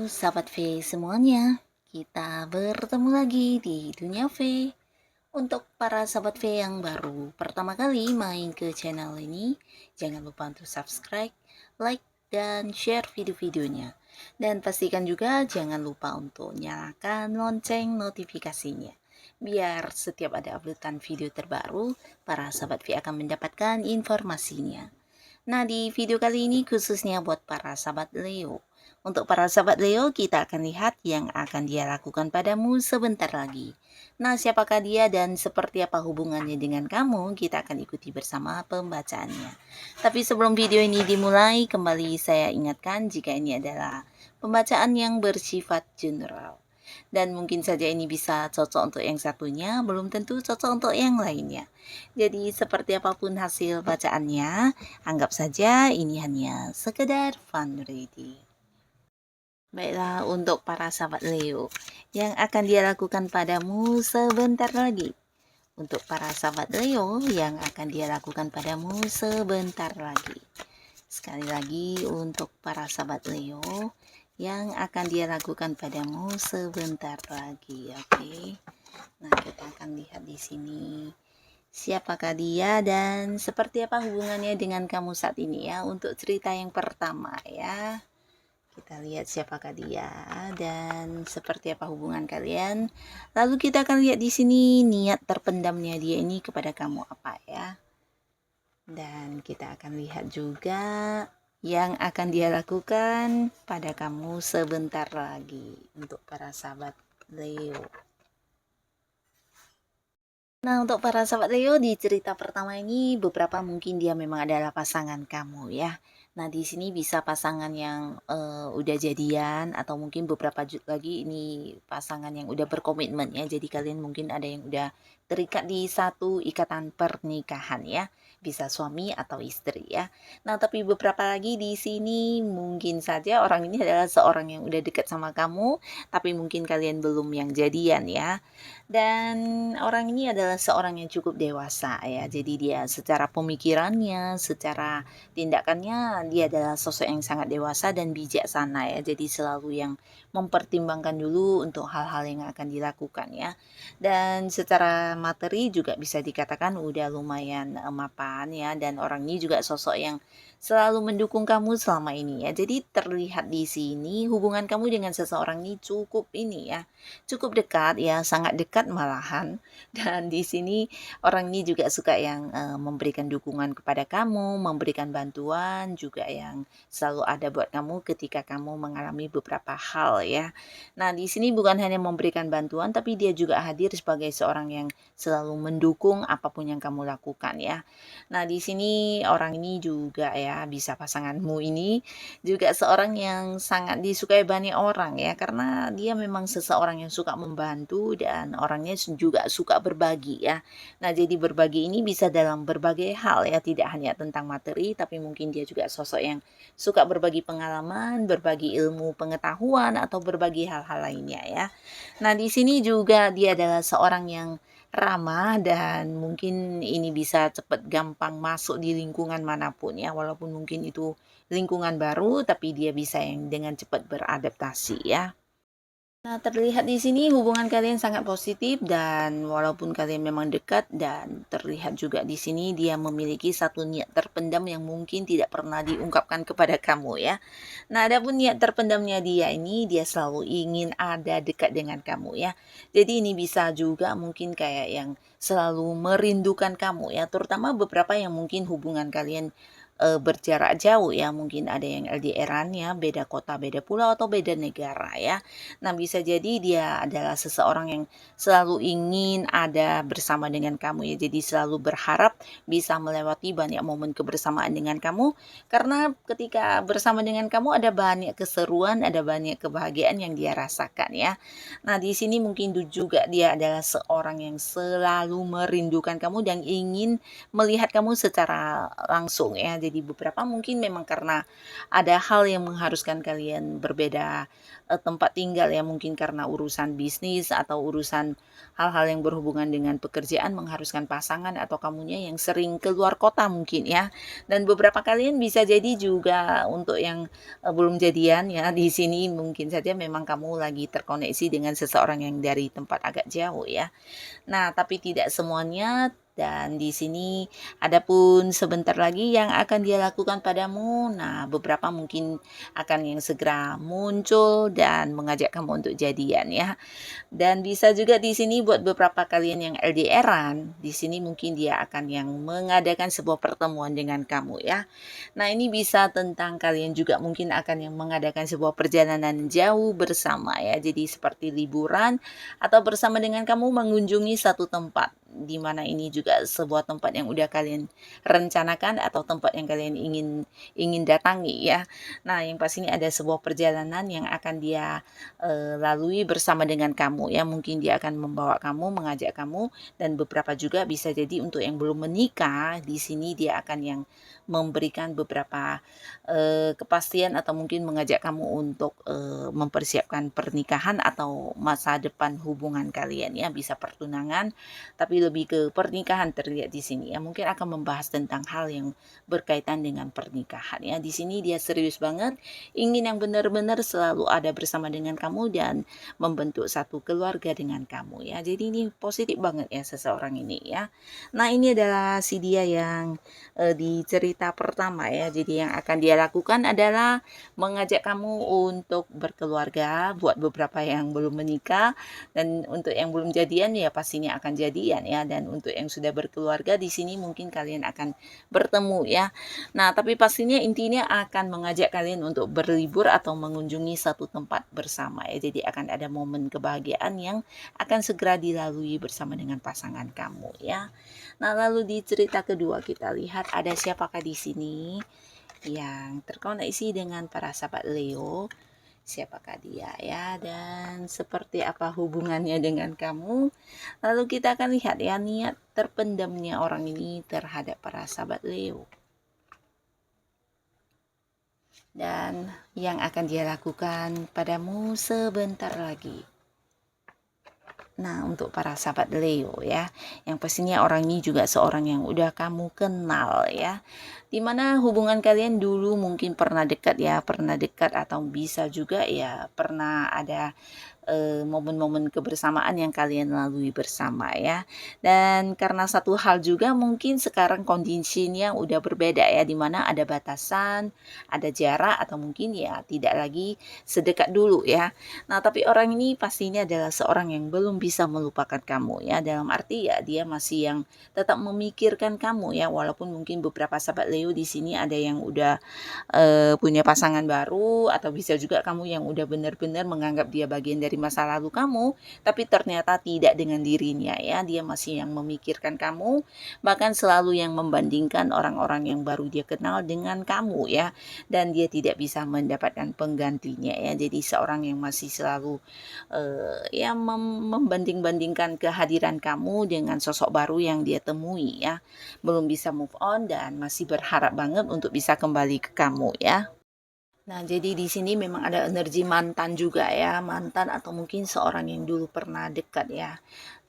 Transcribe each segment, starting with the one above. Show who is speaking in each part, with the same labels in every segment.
Speaker 1: sahabat V semuanya, kita bertemu lagi di Dunia V. Untuk para sahabat V yang baru pertama kali main ke channel ini, jangan lupa untuk subscribe, like, dan share video-videonya. Dan pastikan juga jangan lupa untuk nyalakan lonceng notifikasinya. Biar setiap ada updatean video terbaru, para sahabat V akan mendapatkan informasinya. Nah, di video kali ini khususnya buat para sahabat Leo. Untuk para sahabat Leo, kita akan lihat yang akan dia lakukan padamu sebentar lagi. Nah, siapakah dia dan seperti apa hubungannya dengan kamu? Kita akan ikuti bersama pembacaannya. Tapi sebelum video ini dimulai, kembali saya ingatkan jika ini adalah pembacaan yang bersifat general. Dan mungkin saja ini bisa cocok untuk yang satunya, belum tentu cocok untuk yang lainnya. Jadi seperti apapun hasil bacaannya, anggap saja ini hanya sekedar fun reading. Baiklah, untuk para sahabat Leo, yang akan dia lakukan padamu sebentar lagi. Untuk para sahabat Leo, yang akan dia lakukan padamu sebentar lagi. Sekali lagi, untuk para sahabat Leo, yang akan dia lakukan padamu sebentar lagi. Oke. Nah, kita akan lihat di sini siapakah dia dan seperti apa hubungannya dengan kamu saat ini ya. Untuk cerita yang pertama ya. Kita lihat siapakah dia dan seperti apa hubungan kalian. Lalu kita akan lihat di sini niat terpendamnya dia ini kepada kamu apa ya. Dan kita akan lihat juga yang akan dia lakukan pada kamu sebentar lagi untuk para sahabat Leo. Nah, untuk para sahabat Leo di cerita pertama ini beberapa mungkin dia memang adalah pasangan kamu ya. Nah, di sini bisa pasangan yang udah jadian atau mungkin beberapa lagi ini pasangan yang udah berkomitmen ya. Jadi kalian mungkin ada yang udah terikat di satu ikatan pernikahan ya. Bisa suami atau istri ya. Nah, tapi beberapa lagi di sini mungkin saja orang ini adalah seorang yang udah dekat sama kamu, tapi mungkin kalian belum yang jadian ya. Dan orang ini adalah seorang yang cukup dewasa ya. Jadi dia secara pemikirannya, secara tindakannya dia adalah sosok yang sangat dewasa dan bijaksana ya. Jadi selalu yang mempertimbangkan dulu untuk hal-hal yang akan dilakukan ya. Dan secara materi juga bisa dikatakan udah lumayan mapan ya. Dan orang ini juga sosok yang selalu mendukung kamu selama ini ya. Jadi terlihat di sini hubungan kamu dengan seseorang ini cukup ini ya. Cukup dekat ya, sangat dekat malahan. Dan di sini orang ini juga suka yang memberikan dukungan kepada kamu, memberikan bantuan juga yang selalu ada buat kamu ketika kamu mengalami beberapa hal ya. Nah, di sini bukan hanya memberikan bantuan tapi dia juga hadir sebagai seorang yang selalu mendukung apapun yang kamu lakukan ya. Nah, di sini orang ini juga ya, bisa pasanganmu ini juga seorang yang sangat disukai banyak orang ya, karena dia memang seseorang yang suka membantu dan orangnya juga suka berbagi ya. Nah, jadi berbagi ini bisa dalam berbagai hal ya, tidak hanya tentang materi, tapi mungkin dia juga sosok yang suka berbagi pengalaman, berbagi ilmu pengetahuan, atau berbagi hal-hal lainnya ya. Nah, di sini juga dia adalah seorang yang ramah dan mungkin ini bisa cepat gampang masuk di lingkungan manapun ya, walaupun mungkin itu lingkungan baru tapi dia bisa yang dengan cepat beradaptasi ya. Nah, terlihat di sini hubungan kalian sangat positif dan walaupun kalian memang dekat dan terlihat juga di sini dia memiliki satu niat terpendam yang mungkin tidak pernah diungkapkan kepada kamu ya. Nah, adapun niat terpendamnya dia ini dia selalu ingin ada dekat dengan kamu ya. Jadi ini bisa juga mungkin kayak yang selalu merindukan kamu ya, terutama beberapa yang mungkin hubungan kalian berjarak jauh ya, mungkin ada yang LDR-an ya, beda kota, beda pulau atau beda negara ya. Nah, bisa jadi dia adalah seseorang yang selalu ingin ada bersama dengan kamu ya. Jadi selalu berharap bisa melewati banyak momen kebersamaan dengan kamu karena ketika bersama dengan kamu ada banyak keseruan, ada banyak kebahagiaan yang dia rasakan ya. Nah, di sini mungkin juga dia adalah seorang yang selalu merindukan kamu dan ingin melihat kamu secara langsung ya. Jadi beberapa mungkin memang karena ada hal yang mengharuskan kalian berbeda tempat tinggal ya, mungkin karena urusan bisnis atau urusan hal-hal yang berhubungan dengan pekerjaan mengharuskan pasangan atau kamunya yang sering keluar kota mungkin ya. Dan beberapa kalian bisa jadi juga untuk yang belum jadian ya, di sini mungkin saja memang kamu lagi terkoneksi dengan seseorang yang dari tempat agak jauh ya. Nah, tapi tidak semuanya, dan di sini adapun sebentar lagi yang akan dia lakukan padamu. Nah, beberapa mungkin akan yang segera muncul dan mengajak kamu untuk jadian ya. Dan bisa juga di sini buat beberapa kalian yang LDR-an, di sini mungkin dia akan yang mengadakan sebuah pertemuan dengan kamu ya. Nah, ini bisa tentang kalian juga mungkin akan yang mengadakan sebuah perjalanan jauh bersama ya. Jadi seperti liburan atau bersama dengan kamu mengunjungi satu tempat, di mana ini juga sebuah tempat yang udah kalian rencanakan atau tempat yang kalian ingin ingin datangi ya. Nah, yang pasti ini ada sebuah perjalanan yang akan dia lalui bersama dengan kamu ya. Mungkin dia akan membawa kamu, mengajak kamu, dan beberapa juga bisa jadi untuk yang belum menikah, di sini dia akan yang memberikan beberapa kepastian atau mungkin mengajak kamu untuk mempersiapkan pernikahan atau masa depan hubungan kalian ya, bisa pertunangan, tapi lebih ke pernikahan terlihat di sini ya. Mungkin akan membahas tentang hal yang berkaitan dengan pernikahan ya. Di sini dia serius banget, ingin yang benar-benar selalu ada bersama dengan kamu dan membentuk satu keluarga dengan kamu ya. Jadi ini positif banget ya seseorang ini ya. Nah, ini adalah si dia yang di cerita pertama ya. Jadi yang akan dia lakukan adalah mengajak kamu untuk berkeluarga buat beberapa yang belum menikah, dan untuk yang belum jadian ya pastinya akan jadian ya. Dan untuk yang sudah berkeluarga di sini mungkin kalian akan bertemu ya. Nah, tapi pastinya intinya akan mengajak kalian untuk berlibur atau mengunjungi satu tempat bersama ya. Jadi akan ada momen kebahagiaan yang akan segera dilalui bersama dengan pasangan kamu ya. Nah, lalu di cerita kedua kita lihat ada siapakah di sini yang terkoneksi dengan para sahabat Leo. Siapakah dia ya, dan seperti apa hubungannya dengan kamu. Lalu kita akan lihat ya niat terpendamnya orang ini terhadap para sahabat Leo, dan yang akan dia lakukan padamu sebentar lagi. Nah, untuk para sahabat Leo ya, yang pastinya orang ini juga seorang yang udah kamu kenal ya. Dimana hubungan kalian dulu mungkin pernah dekat ya, pernah dekat atau bisa juga ya pernah ada momen-momen kebersamaan yang kalian lalui bersama ya. Dan karena satu hal juga mungkin sekarang kondisinya udah berbeda ya, dimana ada batasan, ada jarak, atau mungkin ya tidak lagi sedekat dulu ya. Nah, tapi orang ini pastinya adalah seorang yang belum bisa melupakan kamu ya, dalam arti ya dia masih yang tetap memikirkan kamu ya, walaupun mungkin beberapa sahabat Leo di sini ada yang udah punya pasangan baru, atau bisa juga kamu yang udah benar-benar menganggap dia bagian dari masa lalu kamu, tapi ternyata tidak dengan dirinya ya. Dia masih yang memikirkan kamu, bahkan selalu yang membandingkan orang-orang yang baru dia kenal dengan kamu ya, dan dia tidak bisa mendapatkan penggantinya ya. Jadi seorang yang masih selalu ya membanding-bandingkan kehadiran kamu dengan sosok baru yang dia temui ya, belum bisa move on dan masih berharap banget untuk bisa kembali ke kamu ya. Nah, jadi di sini memang ada energi mantan juga ya, mantan atau mungkin seorang yang dulu pernah dekat ya.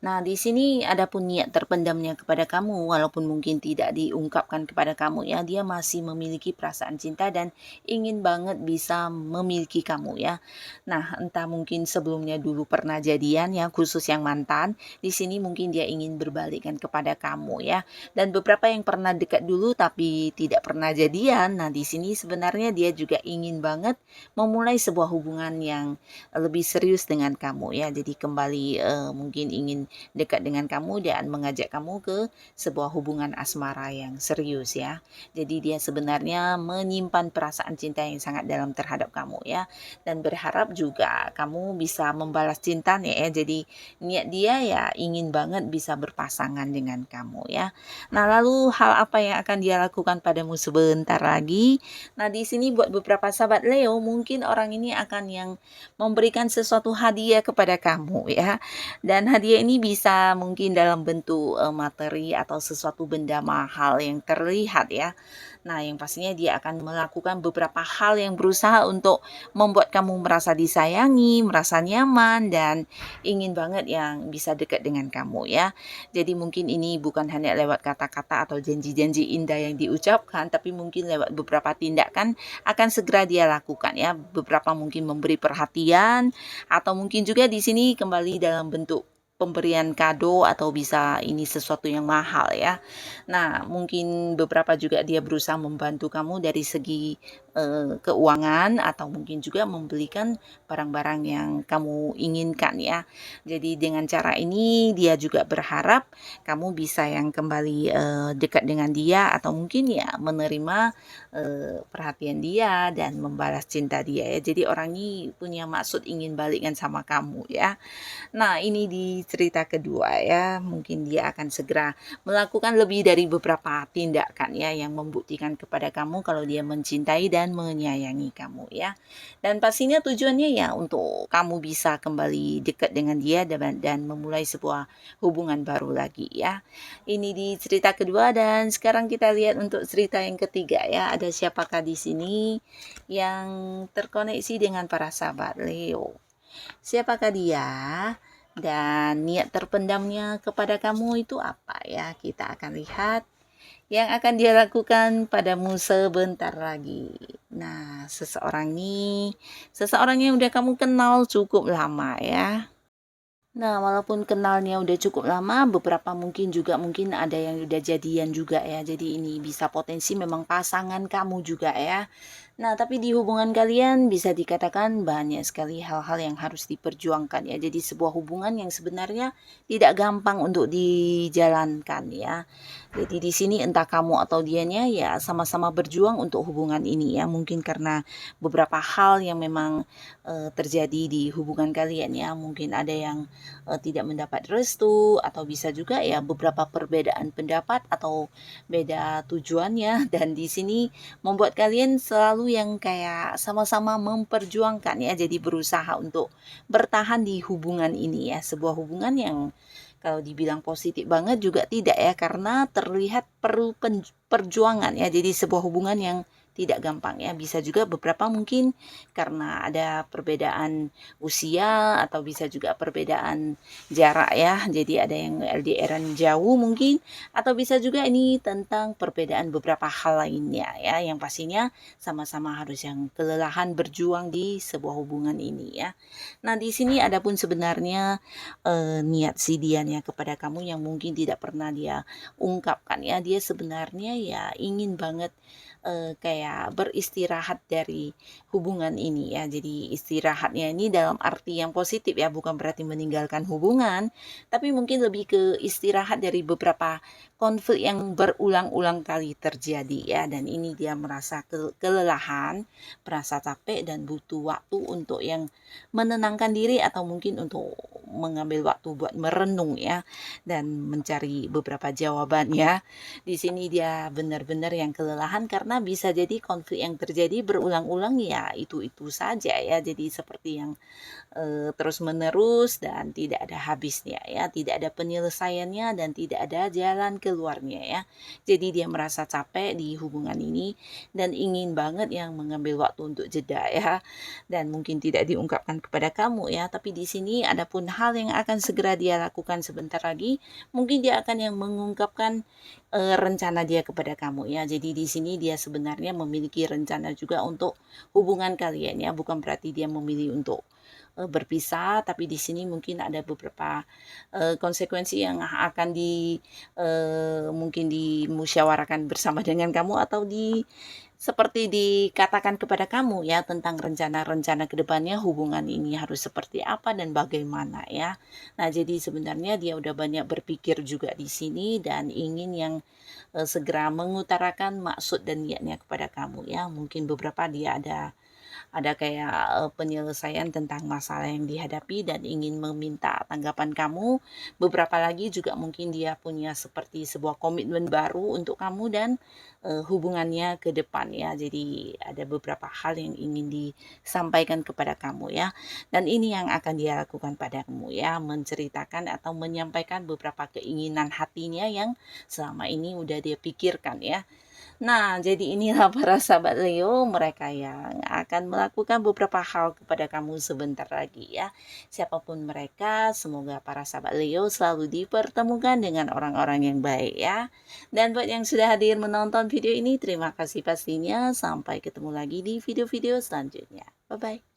Speaker 1: Nah, di sini ada pun niat terpendamnya kepada kamu, walaupun mungkin tidak diungkapkan kepada kamu ya, dia masih memiliki perasaan cinta dan ingin banget bisa memiliki kamu ya. Nah, entah mungkin sebelumnya dulu pernah jadian ya, khusus yang mantan, di sini mungkin dia ingin berbalikan kepada kamu ya. Dan beberapa yang pernah dekat dulu tapi tidak pernah jadian, nah di sini sebenarnya dia juga ingin banget memulai sebuah hubungan yang lebih serius dengan kamu ya. Jadi kembali mungkin ingin dekat dengan kamu dan mengajak kamu ke sebuah hubungan asmara yang serius ya. Jadi dia sebenarnya menyimpan perasaan cinta yang sangat dalam terhadap kamu ya, dan berharap juga kamu bisa membalas cintanya ya. Jadi niat dia ya ingin banget bisa berpasangan dengan kamu ya. Nah, lalu hal apa yang akan dia lakukan padamu sebentar lagi? Nah, di sini buat beberapa sahabat Leo, mungkin orang ini akan yang memberikan sesuatu hadiah kepada kamu ya. Dan hadiah ini bisa mungkin dalam bentuk materi atau sesuatu benda mahal yang terlihat ya. Nah, yang pastinya dia akan melakukan beberapa hal yang berusaha untuk membuat kamu merasa disayangi, merasa nyaman, dan ingin banget yang bisa dekat dengan kamu ya. Jadi mungkin ini bukan hanya lewat kata-kata atau janji-janji indah yang diucapkan, tapi mungkin lewat beberapa tindakan akan segera dia lakukan ya. Beberapa mungkin memberi perhatian, atau mungkin juga di sini kembali dalam bentuk pemberian kado, atau bisa ini sesuatu yang mahal ya. Nah, mungkin beberapa juga dia berusaha membantu kamu dari segi keuangan, atau mungkin juga membelikan barang-barang yang kamu inginkan ya. Jadi dengan cara ini dia juga berharap kamu bisa yang kembali dekat dengan dia, atau mungkin ya menerima perhatian dia dan membalas cinta dia ya. Jadi orang ini punya maksud ingin balikkan sama kamu ya. Nah, ini di cerita kedua ya, mungkin dia akan segera melakukan lebih dari beberapa tindakan ya yang membuktikan kepada kamu kalau dia mencintai dan menyayangi kamu ya. Dan pastinya tujuannya ya untuk kamu bisa kembali dekat dengan dia dan memulai sebuah hubungan baru lagi ya. Ini di cerita kedua, dan sekarang kita lihat untuk cerita yang ketiga ya. Ada siapakah di sini yang terkoneksi dengan para sahabat Leo? Siapakah dia? Dan niat terpendamnya kepada kamu itu apa ya? Kita akan lihat yang akan dia lakukan padamu sebentar lagi. Nah, seseorang yang udah kamu kenal cukup lama ya. Nah, walaupun kenalnya udah cukup lama, beberapa mungkin ada yang udah jadian juga ya. Jadi ini bisa potensi memang pasangan kamu juga ya. Nah, tapi di hubungan kalian bisa dikatakan banyak sekali hal-hal yang harus diperjuangkan ya. Jadi sebuah hubungan yang sebenarnya tidak gampang untuk dijalankan ya. Jadi di sini entah kamu atau dianya ya sama-sama berjuang untuk hubungan ini ya. Mungkin karena beberapa hal yang memang terjadi di hubungan kalian ya. Mungkin ada yang tidak mendapat restu, atau bisa juga ya beberapa perbedaan pendapat atau beda tujuannya, dan di sini membuat kalian selalu yang kayak sama-sama memperjuangkan ya, jadi berusaha untuk bertahan di hubungan ini ya, sebuah hubungan yang kalau dibilang positif banget juga tidak ya, karena terlihat perlu perjuangan ya, jadi sebuah hubungan yang tidak gampang ya. Bisa juga beberapa mungkin karena ada perbedaan usia, atau bisa juga perbedaan jarak ya. Jadi ada yang LDRan jauh mungkin, atau bisa juga ini tentang perbedaan beberapa hal lainnya ya, yang pastinya sama-sama harus yang kelelahan berjuang di sebuah hubungan ini ya. Nah, di sini ada pun sebenarnya niat si Dianya kepada kamu yang mungkin tidak pernah dia ungkapkan ya. Dia sebenarnya ya ingin banget kayak beristirahat dari hubungan ini ya. Jadi istirahatnya ini dalam arti yang positif ya, bukan berarti meninggalkan hubungan, tapi mungkin lebih ke istirahat dari beberapa konflik yang berulang-ulang kali terjadi ya. Dan ini dia merasa kelelahan, merasa capek, dan butuh waktu untuk yang menenangkan diri, atau mungkin untuk mengambil waktu buat merenung ya, dan mencari beberapa jawaban ya. Di sini dia benar-benar yang kelelahan karena bisa jadi konflik yang terjadi berulang-ulang ya itu-itu saja ya. Jadi seperti yang terus-menerus dan tidak ada habisnya ya, tidak ada penyelesaiannya dan tidak ada jalan keluarnya ya. Jadi dia merasa capek di hubungan ini dan ingin banget yang mengambil waktu untuk jeda ya. Dan mungkin tidak diungkapkan kepada kamu ya, tapi di sini ada pun hal yang akan segera dia lakukan sebentar lagi. Mungkin dia akan yang mengungkapkan rencana dia kepada kamu ya. Jadi di sini dia sebenarnya memiliki rencana juga untuk hubungan kalian ya, bukan berarti dia memilih untuk berpisah, tapi di sini mungkin ada beberapa konsekuensi yang akan mungkin dimusyawarakan bersama dengan kamu, atau seperti dikatakan kepada kamu ya, tentang rencana-rencana kedepannya hubungan ini harus seperti apa dan bagaimana ya. Nah, jadi sebenarnya dia udah banyak berpikir juga di sini dan ingin yang segera mengutarakan maksud dan niatnya kepada kamu ya. Mungkin beberapa dia ada kayak penyelesaian tentang masalah yang dihadapi dan ingin meminta tanggapan kamu. Beberapa lagi juga mungkin dia punya seperti sebuah komitmen baru untuk kamu dan hubungannya ke depan ya. Jadi ada beberapa hal yang ingin disampaikan kepada kamu ya. Dan ini yang akan dia lakukan padamu ya, menceritakan atau menyampaikan beberapa keinginan hatinya yang selama ini udah dia pikirkan ya. Nah, jadi inilah para sahabat Leo, mereka yang akan melakukan beberapa hal kepada kamu sebentar lagi ya. Siapapun mereka, semoga para sahabat Leo selalu dipertemukan dengan orang-orang yang baik ya. Dan buat yang sudah hadir menonton video ini, terima kasih pastinya. Sampai ketemu lagi di video-video selanjutnya. Bye-bye.